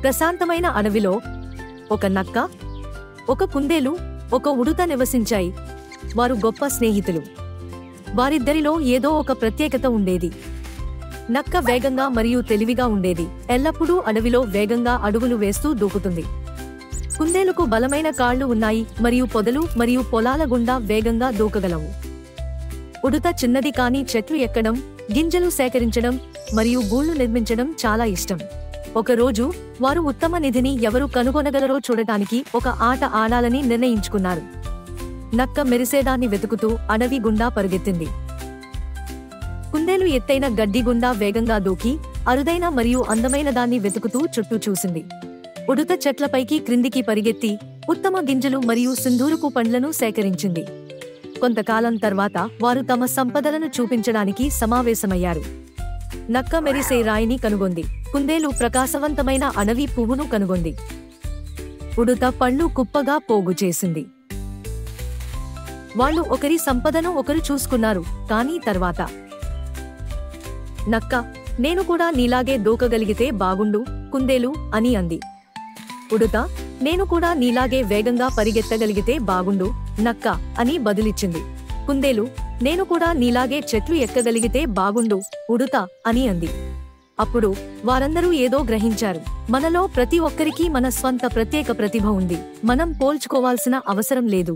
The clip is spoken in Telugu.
ప్రశాంతమైన అడవిలో ఒక నక్క, ఒక కుందేలు, ఒక ఉడుత నివసించాయి. వారు గొప్ప స్నేహితులు. వారిద్దరిలో ఏదో ఒక ప్రత్యేకత ఉండేది. నక్క వేగంగా మరియు తెలివిగా ఉండేది. ఎల్లప్పుడూ అడవిలో వేగంగా అడుగులు వేస్తూ దూకుతుంది. కుందేలుకు బలమైన కాళ్లు ఉన్నాయి మరియు పొదలు మరియు పొలాల గుండా వేగంగా దూకగలవు. ఉడుత చిన్నది కానీ చెట్లు ఎక్కడం, గింజలు సేకరించడం మరియు గూళ్లు నిర్మించడం చాలా ఇష్టం. ఒకరోజు వారు ఉత్తమ నిధిని ఎవరు కనుగొనగలరో చూడటానికి ఒక ఆట ఆడాలని నిర్ణయించుకున్నారు. నక్క మెరిసేదాన్ని వెతుకుతూ అడవి గుండా పరుగెత్తింది. కుందేలు ఎత్తైన గడ్డి గుండా వేగంగా దూకి అరుదైన మరియు అందమైన దాన్ని వెతుకుతూ చుట్టూ చూసింది. ఉడుత చెట్లపైకి క్రిందికి పరిగెత్తి ఉత్తమ గింజలు మరియు సింధూరపు పండ్లను సేకరించింది. కొంతకాలం తర్వాత వారు తమ సంపదలను చూపించడానికి సమావేశమయ్యారు. నక్క మెరిసే రాయిని కనుగొంది. కుందేలు ప్రకాశవంతమైన అడవి పువ్వును కనుగొంది. ఉడుత పళ్ళు కుప్పగా పోగు చేసింది. వాళ్ళు ఒకరి సంపదను ఒకరు చూసుకున్నారు. కానీ తర్వాత నక్క, నేను కూడా నీలాగే దూకగలిగితే బాగుండు కుందేలు అని అంది. ఉడుత, నేను కూడా నీలాగే వేగంగా పరిగెత్తగలిగితే బాగుండు నక్క అని బదులిచ్చింది. కుందేలు, నేను కూడా నీలాగే చెట్లు ఎక్కగలిగితే బాగుండు ఉడుత అని అంది. అప్పుడు వారందరూ ఏదో గ్రహించారు. మనలో ప్రతి ఒక్కరికీ మన స్వంత ప్రత్యేక ప్రతిభ ఉంది. మనం పోల్చుకోవాల్సిన అవసరం లేదు.